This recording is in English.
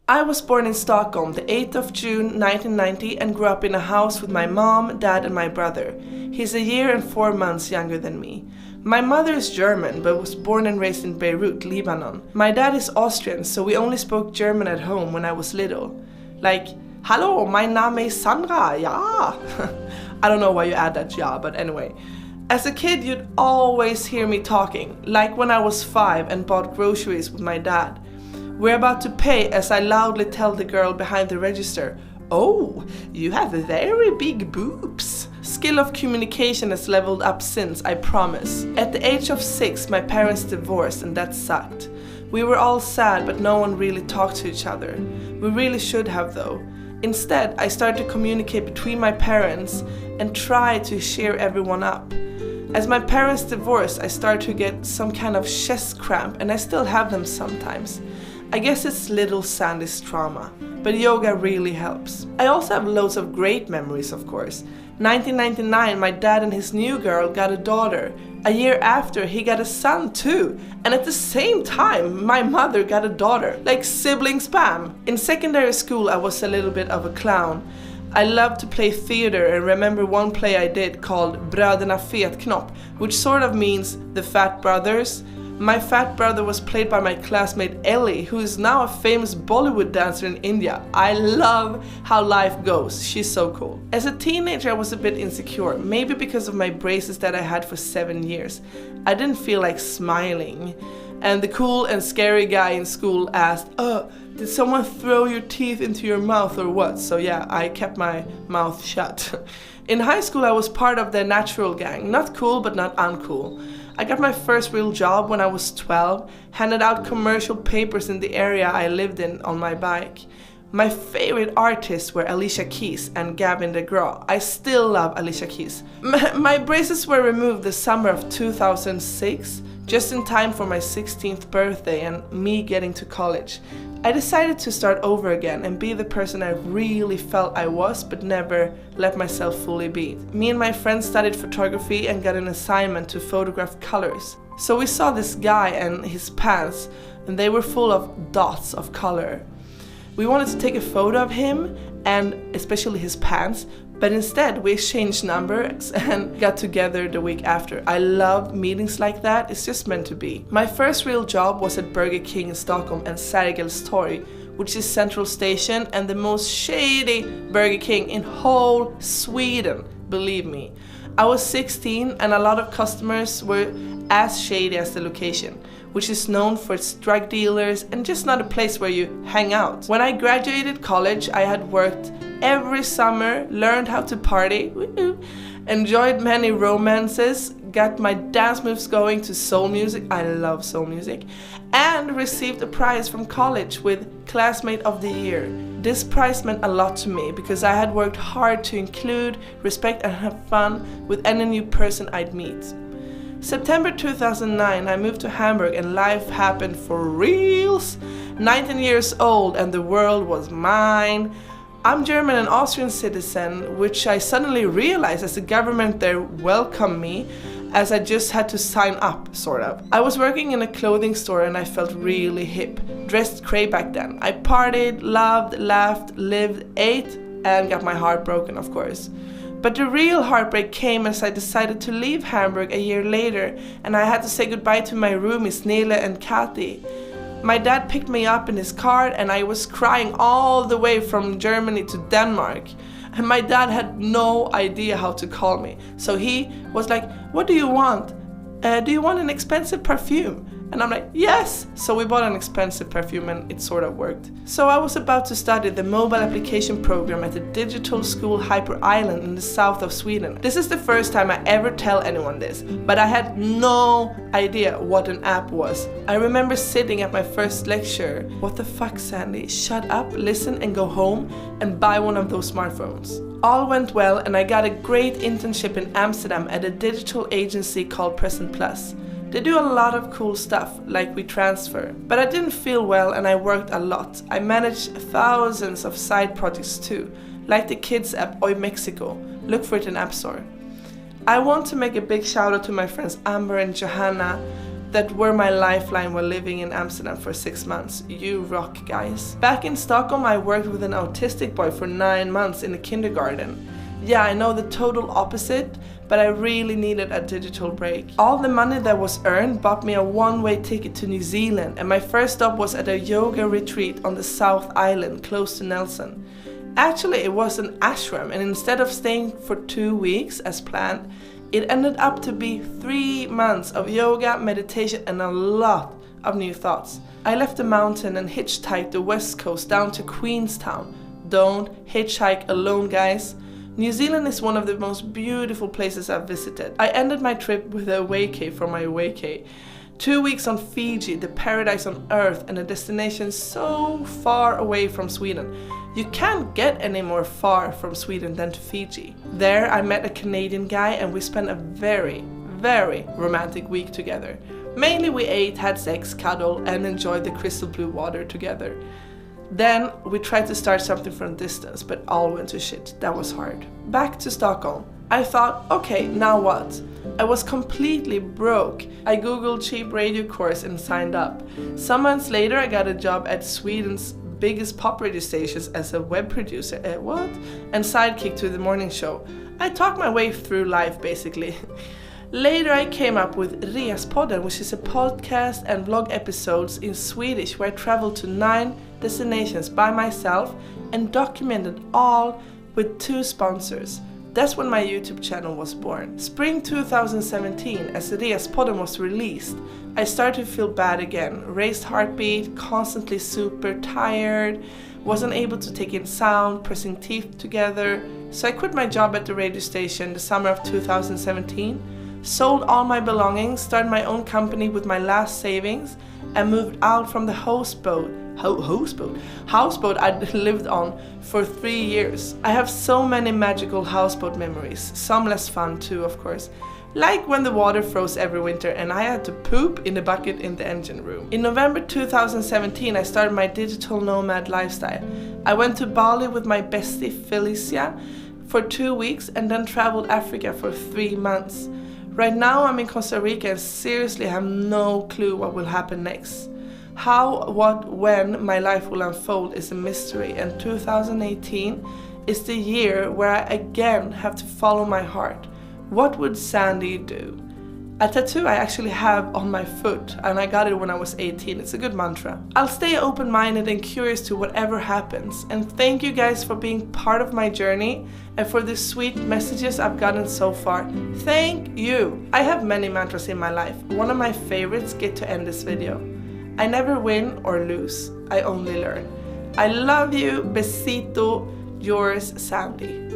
I was born in Stockholm the 8th of June 1990 and grew up in a house with my mom, dad and my brother. He's a year and 4 months younger than me. My mother is German but was born and raised in Beirut, Lebanon. My dad is Austrian, so we only spoke German at home when I was little. Like, "Hallo, mein Name ist Sandra, ja." I don't know why you add that ja, but anyway. As a kid, you'd always hear me talking, like when I was 5 and bought groceries with my dad. "We're about to pay," as I loudly tell the girl behind the register, "Oh, you have very big boobs." Skill of communication has leveled up since, I promise. At the age of 6, my parents divorced and that sucked. We were all sad, but no one really talked to each other. We really should have though. Instead, I started to communicate between my parents and try to cheer everyone up. As my parents divorced, I started to get some kind of chest cramp, and I still have them sometimes. I guess it's little Sandy's trauma, but yoga really helps. I also have loads of great memories, of course. 1999, my dad and his new girl got a daughter. A year after, he got a son too. And at the same time, my mother got a daughter. Like sibling spam. In secondary school, I was a little bit of a clown. I loved to play theater and remember one play I did called Bröderna Fetknopp, which sort of means the Fat Brothers. My fat brother was played by my classmate Ellie, who is now a famous Bollywood dancer in India. I love how life goes, she's so cool. As a teenager, I was a bit insecure, maybe because of my braces that I had for 7 years. I didn't feel like smiling. And the cool and scary guy in school asked, "Did someone throw your teeth into your mouth or what?" So yeah, I kept my mouth shut. In high school, I was part of the natural gang. Not cool, but not uncool. I got my first real job when I was 12, handed out commercial papers in the area I lived in on my bike. My favorite artists were Alicia Keys and Gavin DeGraw. I still love Alicia Keys. My braces were removed the summer of 2006, just in time for my 16th birthday and me getting to college. I decided to start over again and be the person I really felt I was but never let myself fully be. Me and my friends studied photography and got an assignment to photograph colors. So we saw this guy and his pants, and they were full of dots of color. We wanted to take a photo of him and especially his pants, but instead we exchanged numbers and got together the week after. I love meetings like that, it's just meant to be. My first real job was at Burger King in Stockholm and Sergels Torg, which is Central Station and the most shady Burger King in whole Sweden, believe me. I was 16 and a lot of customers were as shady as the location, which is known for its drug dealers and just not a place where you hang out. When I graduated college, I had worked every summer, learned how to party, enjoyed many romances, got my dance moves going to soul music, I love soul music, and received a prize from college with Classmate of the Year. This prize meant a lot to me because I had worked hard to include, respect and have fun with any new person I'd meet. September 2009, I moved to Hamburg and life happened for reals. 19 years old and the world was mine. I'm German and Austrian citizen, which I suddenly realized as the government there welcomed me, as I just had to sign up, sort of. I was working in a clothing store and I felt really hip, dressed cray back then. I partied, loved, laughed, lived, ate, and got my heart broken, of course. But the real heartbreak came as I decided to leave Hamburg a year later and I had to say goodbye to my roomies Nele and Kati. My dad picked me up in his car and I was crying all the way from Germany to Denmark. And my dad had no idea how to call me. So he was like, "What do you want? Do you want an expensive perfume?" And I'm like, "Yes!" So we bought an expensive perfume and it sort of worked. So I was about to study the mobile application program at the Digital School Hyper Island in the south of Sweden. This is the first time I ever tell anyone this, but I had no idea what an app was. I remember sitting at my first lecture. What the fuck, Sandy? Shut up, listen and go home and buy one of those smartphones. All went well and I got a great internship in Amsterdam at a digital agency called Present Plus. They do a lot of cool stuff, like we transfer. But I didn't feel well and I worked a lot. I managed thousands of side projects too, like the kids app Oi Mexico. Look for it in App Store. I want to make a big shout out to my friends Amber and Johanna. that were my lifeline while living in Amsterdam for 6 months. You rock, guys. Back in Stockholm, I worked with an autistic boy for 9 months in a kindergarten. Yeah, I know the total opposite, but I really needed a digital break. All the money that was earned bought me a one-way ticket to New Zealand, and my first stop was at a yoga retreat on the South Island, close to Nelson. Actually, it was an ashram, and instead of staying for 2 weeks as planned, it ended up to be 3 months of yoga, meditation, and a lot of new thoughts. I left the mountain and hitchhiked the west coast down to Queenstown. Don't hitchhike alone, guys. New Zealand is one of the most beautiful places I've visited. I ended my trip with a vacay for my vacay. 2 weeks on Fiji, the paradise on earth, and a destination so far away from Sweden. You can't get any more far from Sweden than to Fiji. There I met a Canadian guy and we spent a very, very romantic week together. Mainly we ate, had sex, cuddled, and enjoyed the crystal blue water together. Then we tried to start something from distance, but all went to shit. That was hard. Back to Stockholm. I thought, okay, now what? I was completely broke. I googled cheap radio course and signed up. Some months later I got a job at Sweden's biggest pop radio stations as a web producer, and sidekick to the morning show. I talked my way through life basically. Later I came up with Respodden, which is a podcast and vlog episodes in Swedish where I traveled to 9 destinations by myself and documented all with 2 sponsors. That's when my YouTube channel was born. Spring 2017, as Respodden was released, I started to feel bad again. Raised heartbeat, constantly super tired, wasn't able to take in sound, pressing teeth together. So I quit my job at the radio station the summer of 2017. Sold all my belongings, started my own company with my last savings, and moved out from the houseboat I'd lived on for 3 years. I have so many magical houseboat memories, some less fun too, of course. Like when the water froze every winter and I had to poop in a bucket in the engine room. In November 2017, I started my digital nomad lifestyle. I went to Bali with my bestie Felicia for 2 weeks and then traveled Africa for 3 months. Right now I'm in Costa Rica and seriously have no clue what will happen next. How, what, when my life will unfold is a mystery, and 2018 is the year where I again have to follow my heart. What would Sandy do? A tattoo I actually have on my foot, and I got it when I was 18. It's a good mantra. I'll stay open-minded and curious to whatever happens, and thank you guys for being part of my journey and for the sweet messages I've gotten so far. Thank you! I have many mantras in my life. One of my favorites get to end this video. I never win or lose, I only learn. I love you, besito, yours, Sandy.